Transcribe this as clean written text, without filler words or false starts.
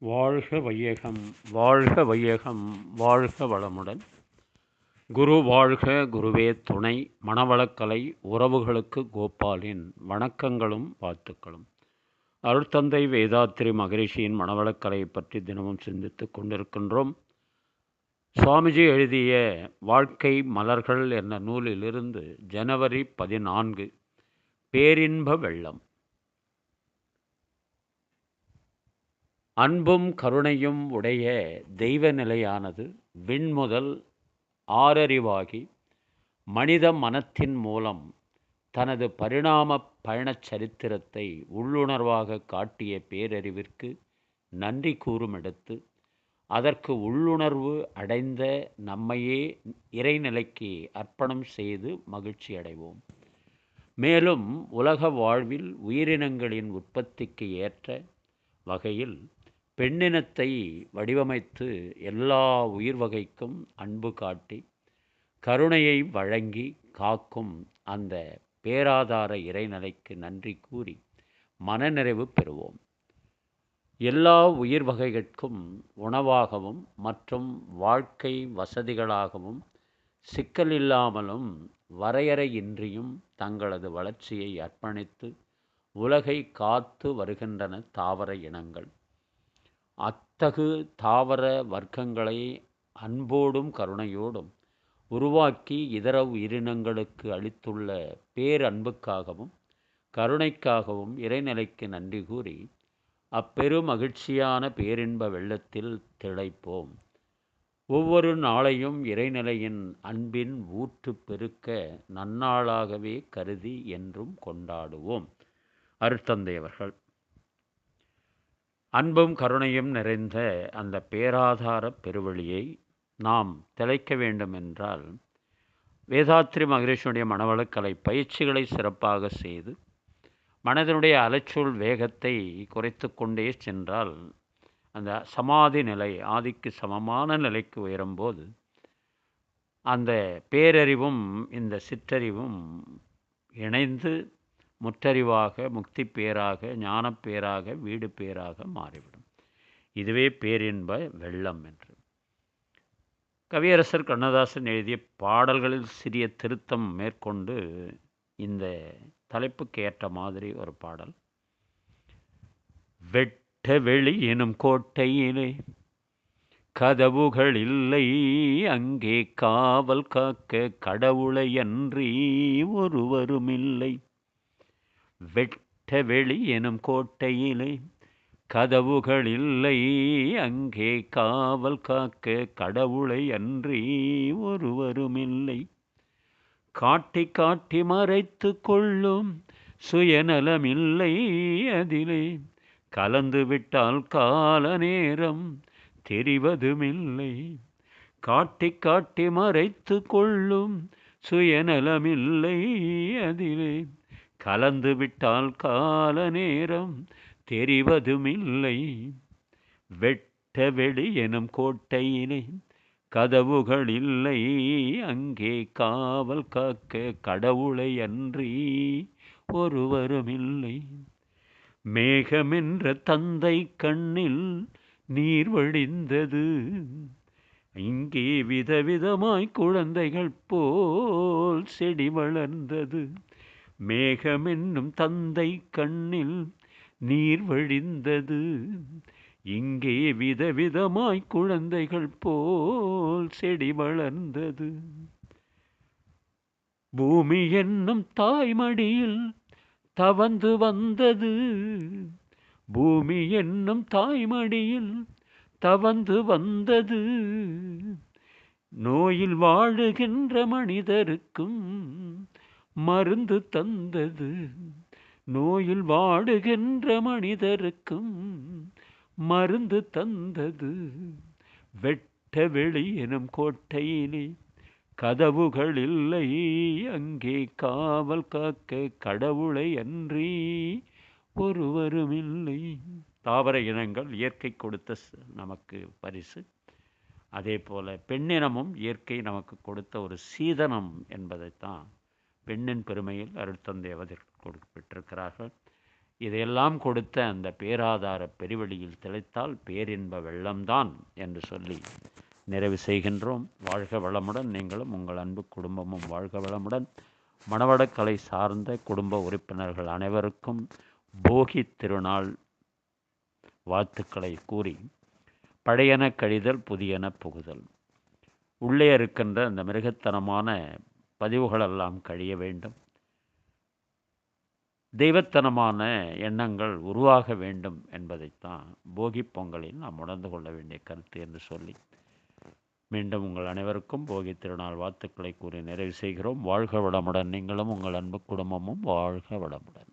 வாழ்க வையகம் வாழ்க வையகம் வாழ்க வளமுடன். குரு வாழ்க குருவே துணை. மணவளக்கலை உறவுகளுக்கு கோபாலின் வணக்கங்களும் வாழ்த்துக்களும். அருட்தந்தை வேதாத்திரி மகரிஷியின் மணவளக்கலையை பற்றி தினமும் சிந்தித்துக் கொண்டிருக்கின்றோம். சுவாமிஜி எழுதிய வாழ்க்கை மலர்கள் என்ற நூலிலிருந்து ஜனவரி 14 பேரின்ப வெள்ளம். அன்பும் கருணையும் உடைய தெய்வ நிலையானது விண்முதல் ஆறறிவாகி மனித மனத்தின் மூலம் தனது பரிணாம பயணச் சரித்திரத்தை உள்ளுணர்வாக காட்டிய பேரறிவிற்கு நன்றி கூறுமிடத்து, அதற்கு உள்ளுணர்வு அடைந்த நம்மையே இறைநிலைக்கு அர்ப்பணம் செய்து மகிழ்ச்சி அடைவோம். மேலும் உலக வாழ்வில் உயிரினங்களின் உற்பத்திக்கு ஏற்ற வகையில் பெண்ணினத்தை வடிவமைத்து எல்லா உயிர் வகைக்கும் அன்பு காட்டி கருணையை வழங்கி காக்கும் அந்த பேராதார இறைநிலைக்கு நன்றி கூறி மனநிறைவு பெறுவோம். எல்லா உயிர் வகைகளுக்கும் உணவாகவும் மற்றும் வாழ்க்கை வசதிகளாகவும் சிக்கலில்லாமலும் வரையறையின்றியும் தங்களது வளர்ச்சியை அர்ப்பணித்து உலகை காத்து வருகின்றன தாவர இனங்கள். அத்தகு தாவர வர்க்கங்களை அன்போடும் கருணையோடும் உருவாக்கி இதர உயிரினங்களுக்கு அளித்துள்ள பேரன்புக்காகவும் கருணைக்காகவும் இறைநிலைக்கு நன்றி கூறி அப்பெரு மகிழ்ச்சியான பேரின்ப வெள்ளத்தில் திளைப்போம். ஒவ்வொரு நாளையும் இறைநிலையின் அன்பின் ஊற்று பெருக்க நன்னாளாகவே கருதி என்றும் கொண்டாடுவோம். அருட்தந்தை அவர்கள் அன்பும் கருணையும் நிறைந்த அந்த பேராதார பெருவழியை நாம் திளைக்க வேண்டும் என்றால் வேதாத்திரி மகரிஷியுடைய மனவளக்கலை பயிற்சிகளை சிறப்பாக செய்து மனதினுடைய அலைச்சூழ் வேகத்தை குறைத்து கொண்டே சென்றால் அந்த சமாதி நிலை ஆதிக்கு சமமான நிலைக்கு உயரும்போது அந்த பேரறிவும் இந்த சிற்றறிவும் இணைந்து முற்றறிவாக முக்தி பேராக ஞானப்பேராக வீடு பேராக மாறிவிடும். இதுவே பேரின்ப வெள்ளம் என்று கவியரசர் கண்ணதாசன் எழுதிய பாடல்களில் சிறிய திருத்தம் மேற்கொண்டு இந்த தலைப்புக்கு ஏற்ற மாதிரி ஒரு பாடல். வெட்ட வெளி எனும் கோட்டையிலே கதவுகள் இல்லை, அங்கே காவல் காக்க கடவுளை அன்றி ஒருவருமில்லை. வெட்ட வெளி எனும் கோட்டையிலே கதவுகள் இல்லை, அங்கே காவல் காக்க கடவுளை அன்றி ஒருவருமில்லை. காட்டி காட்டி மறைத்து கொள்ளும் சுயநலமில்லை அதிலே, கலந்து விட்டால் கால நேரம் தெரிவதுமில்லை. காட்டி காட்டி மறைத்து கொள்ளும் சுயநலமில்லை அதிலே, கலந்து விட்டால் கால நேரம் தெரிவதுமில்லை. வெட்ட வெளி எனும் கோட்டையிலே கதவுகள் இல்லை, அங்கே காவல் காக்க கடவுளை அன்றி ஒருவருமில்லை. மேகமென்ற தந்தை கண்ணில் நீர் வழிந்தது, இங்கே விதவிதமாய் குழந்தைகள் போல் செடி வளர்ந்தது. மேகமென்னும் தந்தை கண்ணில் நீர் வழிந்தது, இங்கே விதவிதமாய் குழந்தைகள் போல் செடி வளர்ந்தது. பூமி என்னும் தாய்மடியில் தவந்து வந்தது, பூமி என்னும் தாய்மடியில் தவந்து வந்தது. நோயில் வாழுகின்ற மனிதருக்கும் மருந்து தந்தது, நோயில் வாடுகின்ற மனிதருக்கும் மருந்து தந்தது. வெட்ட வெளி எனும் கோட்டையிலே கதவுகள் இல்லை, அங்கே காவல் காக்க கடவுளை அன்றி ஒருவருமில்லை. தாவர இனங்கள் இயற்கை கொடுத்த நமக்கு பரிசு. அதே போல பெண்ணினமும் இயற்கை நமக்கு கொடுத்த ஒரு சீதனம் என்பதைத்தான் பெண்ணின் பெருமையில் அருட்தந்தை அவர்கள் பெற்றிருக்கிறார்கள். இதையெல்லாம் கொடுத்த அந்த பேராதார பெருவெளியில் திளைத்தால் பேரின்ப வெள்ளம்தான் என்று சொல்லி நிறைவு செய்கின்றோம். வாழ்க வளமுடன். நீங்களும் உங்கள் அன்பு குடும்பமும் வாழ்க வளமுடன். மணவடக்கலை சார்ந்த குடும்ப உறுப்பினர்கள் அனைவருக்கும் போகி திருநாள் வாழ்த்துக்களை கூறி, பழையன கழிதல் புதியன புகுதல், உள்ளே இருக்கின்ற அந்த மிருகத்தனமான பதிவுகளெல்லாம் கழிய வேண்டும், தெய்வத்தனமான எண்ணங்கள் உருவாக வேண்டும் என்பதைத்தான் போகி பொங்கலில் நாம் உணர்ந்து கொள்ள வேண்டிய கருத்து என்று சொல்லி, மீண்டும் உங்கள் அனைவருக்கும் போகி திருநாள் வாழ்த்துக்களை கூறி நிறைவு செய்கிறோம். வாழ்க வளமுடன். நீங்களும் உங்கள் அன்பு குடும்பமும் வாழ்க வளமுடன்.